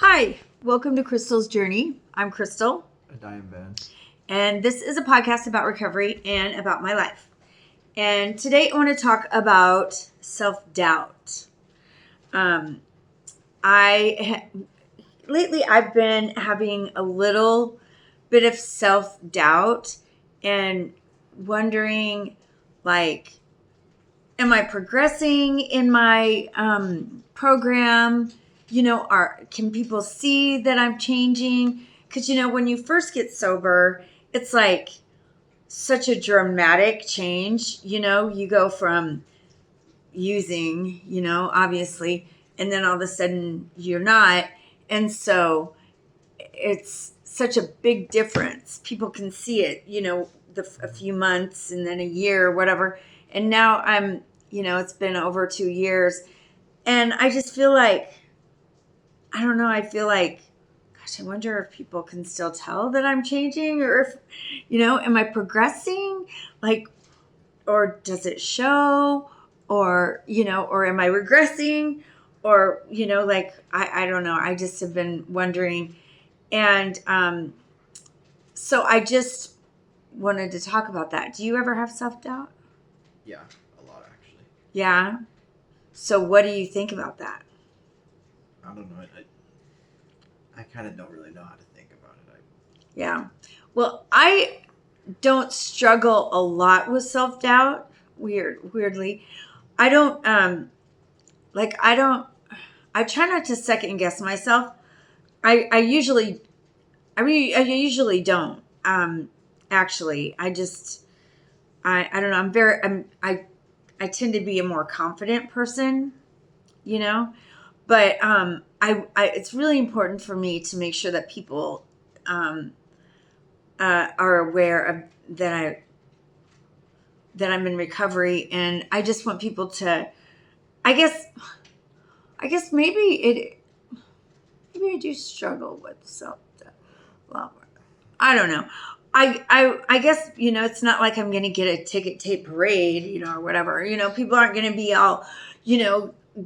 Hi, welcome to Crystal's Journey. I'm Crystal. And I am Ben. And this is a podcast about recovery and about my life. And today I want to talk about self-doubt. Lately I've been having a little bit of self-doubt and wondering, like, am I progressing in my program? Can people see that I'm changing? Because, when you first get sober, it's like such a dramatic change. You go from using, obviously, and then all of a sudden you're not. And so it's such a big difference. People can see it, a few months and then a year or whatever. And now it's been over 2 years. And I just feel like, I don't know, I feel like, gosh, I wonder if people can still tell that I'm changing or if, am I progressing? Like, or does it show? Or, or am I regressing? Or, I don't know. I just have been wondering. And so I just wanted to talk about that. Do you ever have self-doubt? Yeah, a lot actually. Yeah. So what do you think about that? I don't know. I kind of don't really know how to think about it. Yeah. Well, I don't struggle a lot with self-doubt. Weirdly. I don't I try not to second guess myself. I usually I usually don't. Actually, I don't know. I tend to be a more confident person, but I it's really important for me to make sure that people are aware of that I'm in recovery, and I just want people to. I guess maybe I do struggle with self. Well, I don't know. I guess, it's not like I'm going to get a ticket tape parade, or whatever. People aren't going to be all,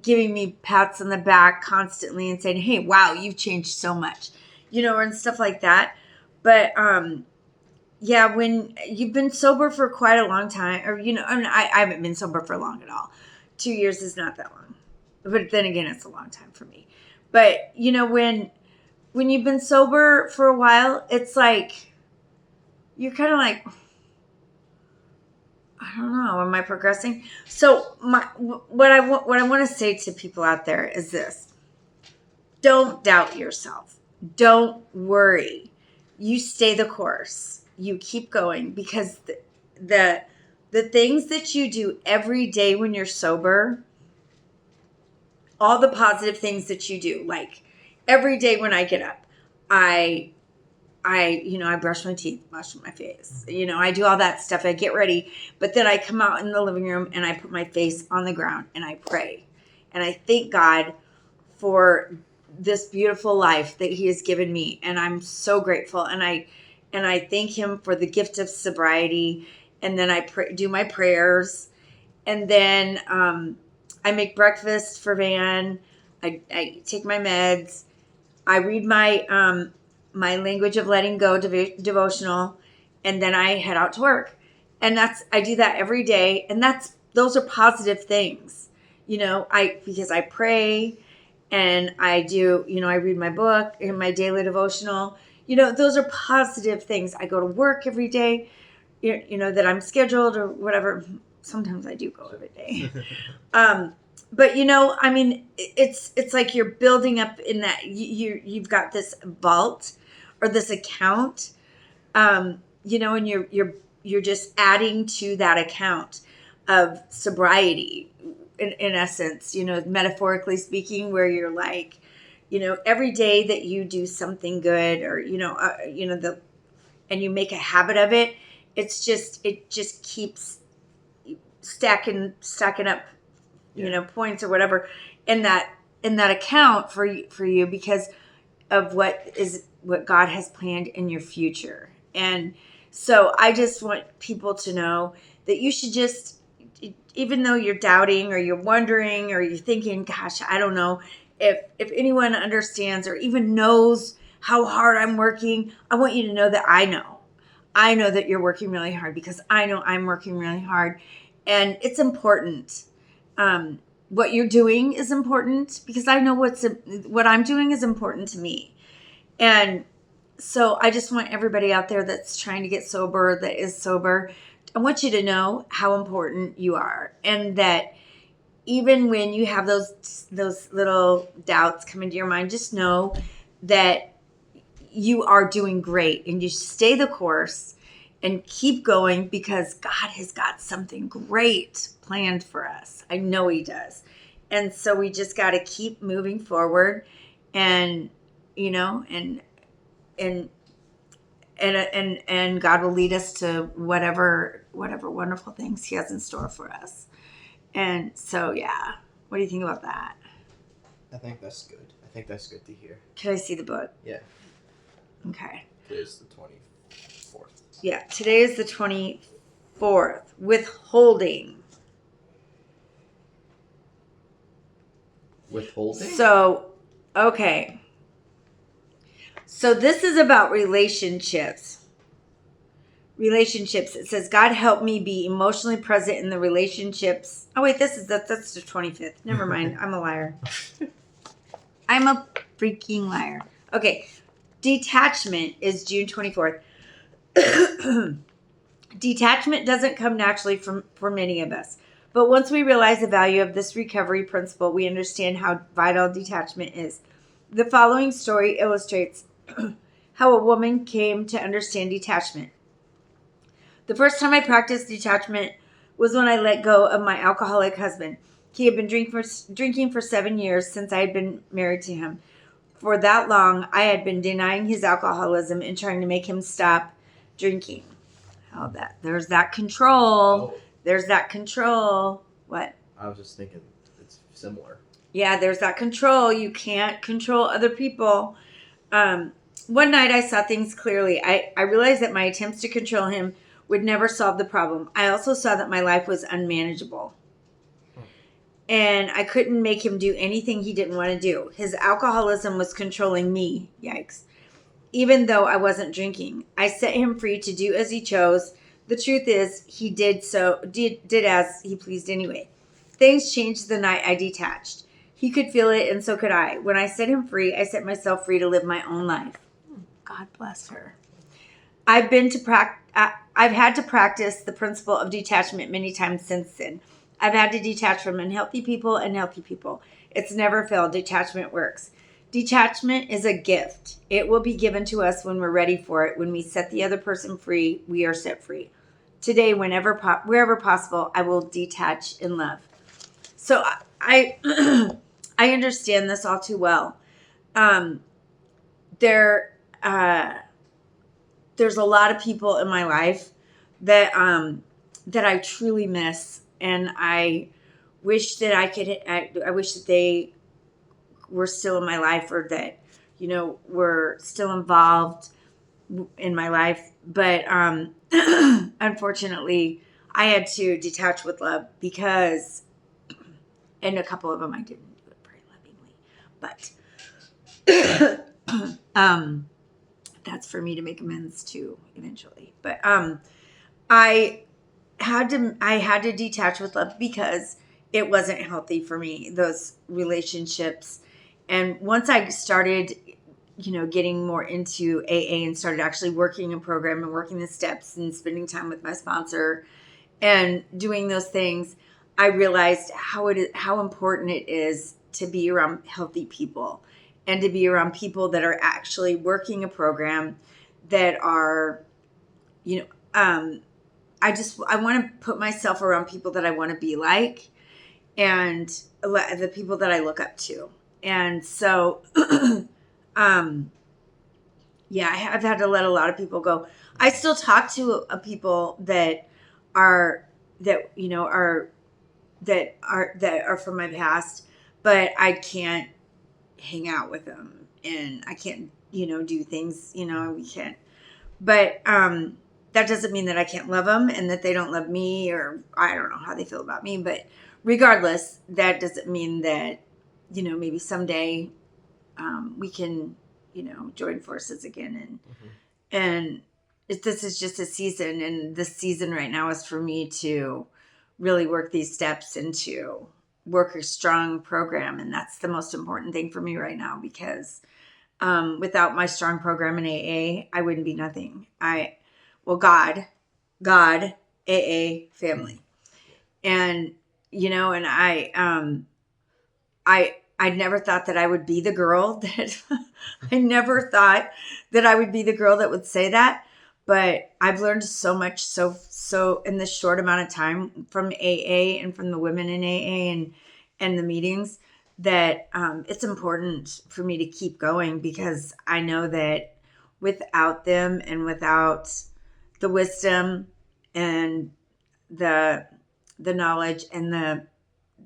giving me pats on the back constantly and saying, hey, wow, you've changed so much, and stuff like that. But, yeah, when you've been sober for quite a long time, or, I haven't been sober for long at all. 2 years is not that long. But then again, it's a long time for me. But, when you've been sober for a while, it's like, you're kind of like, I don't know, am I progressing? So what I want to say to people out there is this: don't doubt yourself. Don't worry. You stay the course. You keep going, because the things that you do every day when you're sober, all the positive things that you do, like every day when I get up, I brush my teeth, wash my face. I do all that stuff. I get ready, but then I come out in the living room and I put my face on the ground and I pray. And I thank God for this beautiful life that he has given me. And I'm so grateful. And I thank him for the gift of sobriety. And then I do my prayers. And then I make breakfast for Van. I take my meds. I read my my Language of Letting Go devotional, and then I head out to work. And I do that every day, and those are positive things. Because I pray, and I do, I read my book and my daily devotional. Those are positive things. I go to work every day, that I'm scheduled or whatever. Sometimes I do go every day. But it's like you're building up in that you've got this vault or this account, and you're just adding to that account of sobriety, in essence, metaphorically speaking, where you're like, every day that you do something good, or and you make a habit of it, it just keeps stacking up, points or whatever in that account for you, because of what God has planned in your future. And so I just want people to know that you should just, even though you're doubting or you're wondering or you're thinking, gosh, I don't know, if anyone understands or even knows how hard I'm working, I want you to know that I know. I know that you're working really hard because I know I'm working really hard. And it's important. What you're doing is important because I know what I'm doing is important to me. And so I just want everybody out there that's trying to get sober, that is sober, I want you to know how important you are, and that even when you have those little doubts come into your mind, just know that you are doing great, and you stay the course and keep going because God has got something great planned for us. I know He does. And so we just got to keep moving forward, and and God will lead us to whatever wonderful things He has in store for us. And so, yeah, what do you think about that? I think that's good. I think that's good to hear. Can I see the book? Yeah. Okay. Today's the 24th. Yeah, today is the 24th. Withholding. Withholding? So, okay. So this is about relationships. Relationships. It says, God help me be emotionally present in the relationships. Oh wait, that's the 25th. Never mind. I'm a liar. I'm a freaking liar. Okay. Detachment is June 24th. Detachment doesn't come naturally for many of us. But once we realize the value of this recovery principle, we understand how vital detachment is. The following story illustrates how a woman came to understand detachment. The first time I practiced detachment was when I let go of my alcoholic husband. He had been drinking for 7 years since I had been married to him. For that long, I had been denying his alcoholism and trying to make him stop drinking. Oh, there's that control. Oh, There's that control. What? I was just thinking it's similar. Yeah, there's that control. You can't control other people. One night I saw things clearly. I realized that my attempts to control him would never solve the problem. I also saw that my life was unmanageable. And I couldn't make him do anything he didn't want to do. His alcoholism was controlling me. Yikes. Even though I wasn't drinking, I set him free to do as he chose. The truth is, he did as he pleased anyway. Things changed the night I detached. He could feel it, and so could I. When I set him free, I set myself free to live my own life. God bless her. I've had to practice the principle of detachment many times since then. I've had to detach from unhealthy people and healthy people. It's never failed. Detachment works. Detachment is a gift. It will be given to us when we're ready for it. When we set the other person free, we are set free. Today, wherever possible, I will detach in love. So I I understand this all too well. There's a lot of people in my life that I truly miss, and I wish that I wish that they were still in my life, or that were still involved in my life. But unfortunately, I had to detach with love because, and a couple of them I didn't do it very lovingly, but that's for me to make amends to eventually. But I had to detach with love because it wasn't healthy for me, those relationships. And once I started getting more into AA and started actually working a program and working the steps and spending time with my sponsor and doing those things, I realized how important it is to be around healthy people and to be around people that are actually working a program, that are, I want to put myself around people that I want to be like, and the people that I look up to. And so, yeah, I've had to let a lot of people go. I still talk to people that are from my past, but I can't hang out with them, and I can't do things, we can't. But that doesn't mean that I can't love them and that they don't love me, or I don't know how they feel about me. But regardless, that doesn't mean that maybe someday we can, join forces again. And this is just a season. And this season right now is for me to really work these steps and to work a strong program. And that's the most important thing for me right now, because without my strong program in AA, I wouldn't be nothing. God, AA, family. And, and I never thought that I would be the girl that I never thought that I would be the girl that would say that. But I've learned so much so in this short amount of time from AA and from the women in AA and the meetings, that it's important for me to keep going, because I know that without them and without the wisdom and the knowledge and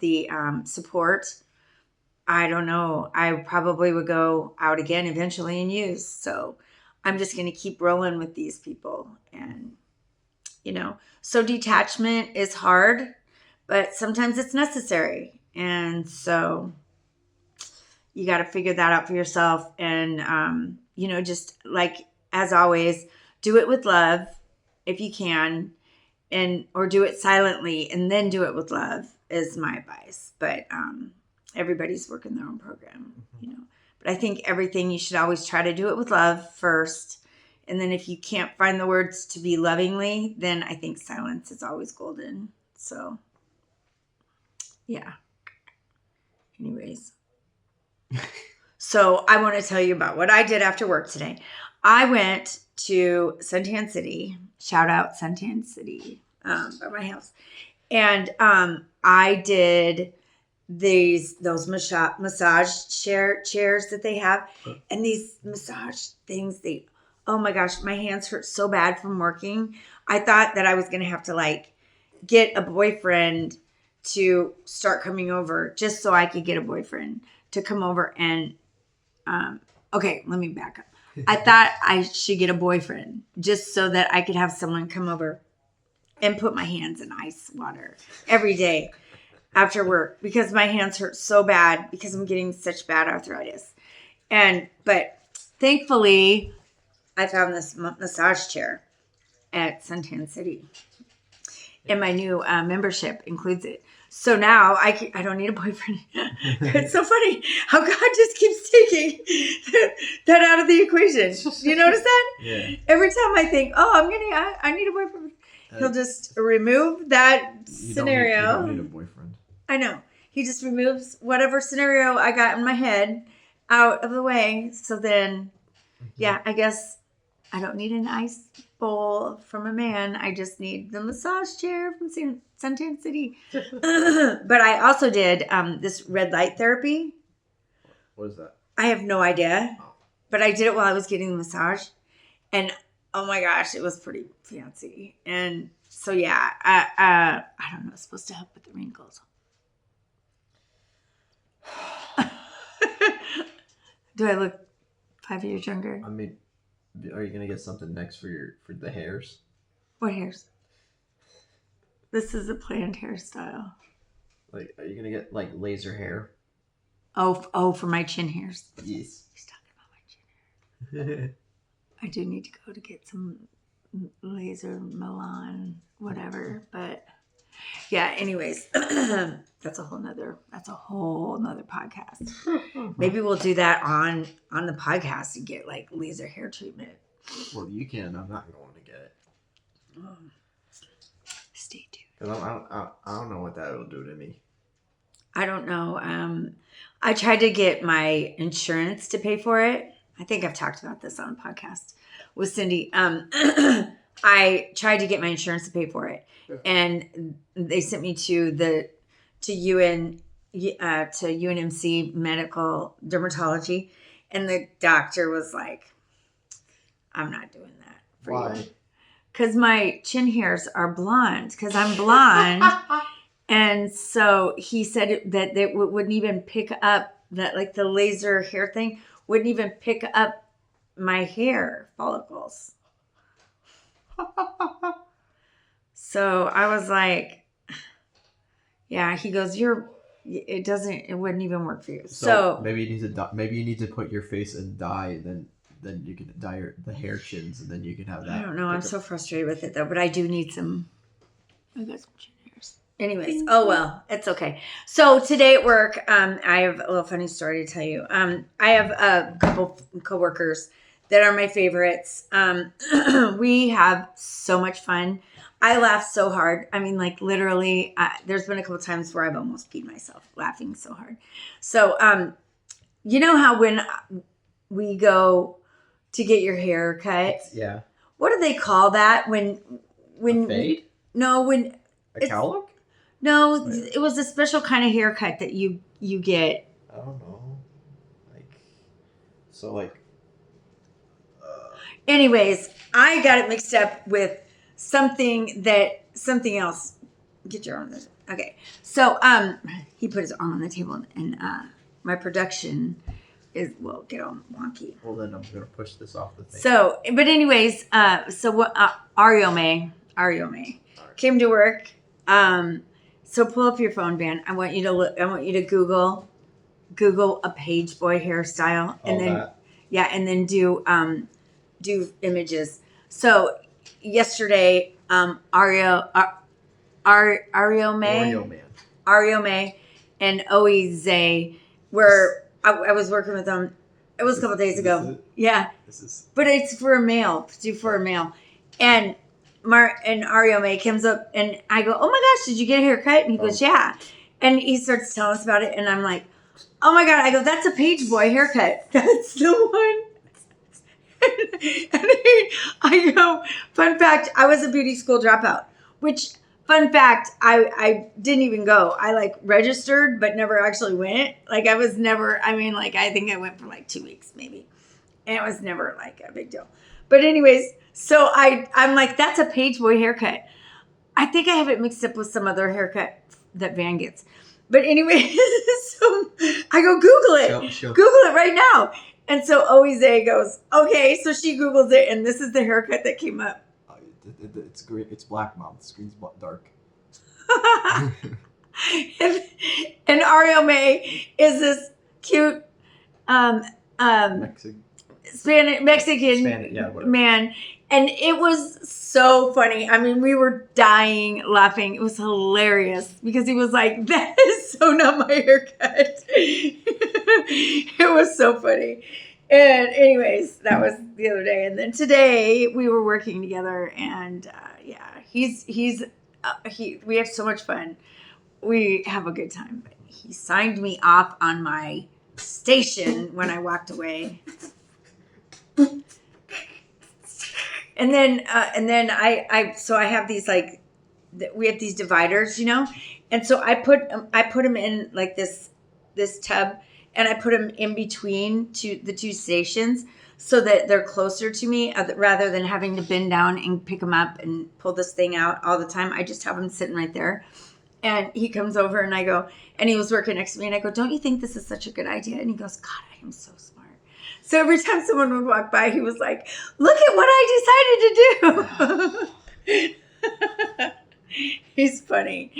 the support, I don't know, I probably would go out again eventually and use. So I'm just going to keep rolling with these people. And so detachment is hard, but sometimes it's necessary. And so you got to figure that out for yourself. And just like, as always, do it with love if you can, or do it silently and then do it with love is my advice. But everybody's working their own program, but I think everything, you should always try to do it with love first. And then if you can't find the words to be lovingly, then I think silence is always golden. So yeah. Anyways. So I want to tell you about what I did after work today. I went to Suntan City, shout out Suntan City, by my house. And I did those massage chairs that they have. And these massage things, oh my gosh, my hands hurt so bad from working. I thought that I was going to have to get a boyfriend to start coming over, just so I could get a boyfriend to come over. And okay, let me back up. I thought I should get a boyfriend just so that I could have someone come over and put my hands in ice water every day after work, because my hands hurt so bad because I'm getting such bad arthritis. But thankfully I found this massage chair at Suntan City, and my new membership includes it. So now I don't need a boyfriend. It's so funny how God just keeps taking that out of the equation. You notice that? Yeah. Every time I think, I need a boyfriend, he'll just remove that scenario. You don't need a boyfriend. I know. He just removes whatever scenario I got in my head out of the way. So then, yeah, I guess I don't need an ice bowl from a man. I just need the massage chair from Suntan City. But I also did this red light therapy. What is that? I have no idea. But I did it while I was getting the massage. And oh my gosh, it was pretty fancy. And so, yeah, I don't know. It's supposed to help with the wrinkles. Do I look 5 years younger? I mean, are you gonna get something next for the hairs? What hairs? This is a planned hairstyle. Are you gonna get laser hair? Oh, for my chin hairs. Yes. He's talking about my chin hair. I do need to go to get some laser Milan, whatever. But yeah, anyways, that's a whole nother podcast. Maybe we'll do that on the podcast and get laser hair treatment. Well, you can. I'm not going to get it. Stay tuned. Because I don't know what that will do to me. I don't know. I tried to get my insurance to pay for it. I think I've talked about this on a podcast with Cindy. I tried to get my insurance to pay for it, and they sent me to UNMC medical dermatology, and the doctor was like, "I'm not doing that for you." Because my chin hairs are blonde, because I'm blonde. And so he said that they wouldn't even pick up that, the laser hair thing wouldn't even pick up my hair follicles. So I was like, yeah, he goes, you're it doesn't. It wouldn't even work for you. So So maybe you need to maybe you need to put your face in dye, and then you can dye the hair chins, and then you can have that. I don't know. I'm pick so up- frustrated with it though, but I do need some. I got some chin hairs. Anyways, oh well, it's okay. So today at work, I have a little funny story to tell you. I have a couple coworkers that are my favorites. We have so much fun. I laugh so hard. I mean, like literally, there's been a couple times where I've almost peed myself laughing so hard. So, you know how when we go to get your hair cut, Yeah. what do they call that? When A fade? no, when A cow look? no, Wait. it was a special kind of haircut that you get. I don't know. Like. Anyways, I got it mixed up with something else. Get your arm. Okay. So he put his arm on the table and my production will get all wonky. Well, then I'm gonna push this off the thing. So, but anyways, so what? Ariome came to work. So pull up your phone, Van. I want you to look. I want you to Google a page boy hairstyle, and then that. yeah, and then do images. So yesterday, Ariome Oreo man. and Oize were. I was working with them. It was a couple days ago. Yeah. This is. But it's for a male. It's due for a male. And Ariome comes up and I go, oh my gosh, did you get a haircut? And he goes, yeah. And he starts telling us about it. And I'm like, oh my God. I go, that's a page boy haircut. That's the one. And I go, fun fact, I was a beauty school dropout, which fun fact, I didn't even go. I like registered, but never actually went. Like I was never, I mean, like, I think I went for like 2 weeks maybe. And it was never like a big deal. But anyways, so I'm like, that's a page boy haircut. I think I have it mixed up with some other haircut that Van gets. But anyways, so I go Google it. She'll- Google it right now. And so Oize goes, okay. So she Googles it, and this is the haircut that came up. It's green. It's black, Mom. The screen's dark. and Ariome is this cute Mexican. Mexican Yeah, whatever. man. And it was so funny. I mean, we were dying laughing. It was hilarious because he was like, that is so not my haircut. It was so funny. And anyways, that was the other day. And then today we were working together and yeah, we have so much fun. We have a good time. He signed me off on my station when I walked away. And then I have these we have these dividers, you know, and so I put them in like this tub, and I put them in between the two stations so that they're closer to me rather than having to bend down and pick them up and pull this thing out all the time. I just have them sitting right there, and he comes over and I go, and he was working next to me, and I go, don't you think this is such a good idea? And he goes, God, I am so smart. So every time someone would walk by, he was like, look at what I decided to do. He's funny.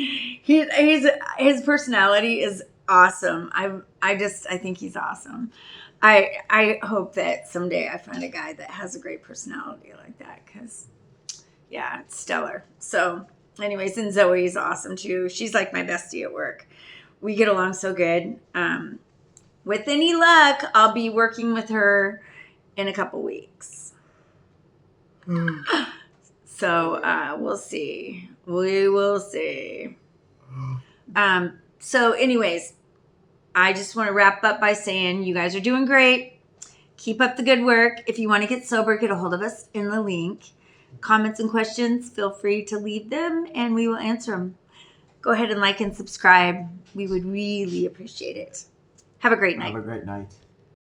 His personality is awesome. I think he's awesome. I hope that someday I find a guy that has a great personality like that because, yeah, it's stellar. So anyways, and Zoe's awesome too. She's like my bestie at work. We get along so good. With any luck, I'll be working with her in a couple weeks. So we'll see. We will see. So anyways, I just want to wrap up by saying you guys are doing great. Keep up the good work. If you want to get sober, get a hold of us in the link. Comments and questions, feel free to leave them and we will answer them. Go ahead and like and subscribe. We would really appreciate it. Have a great night. Have a great night.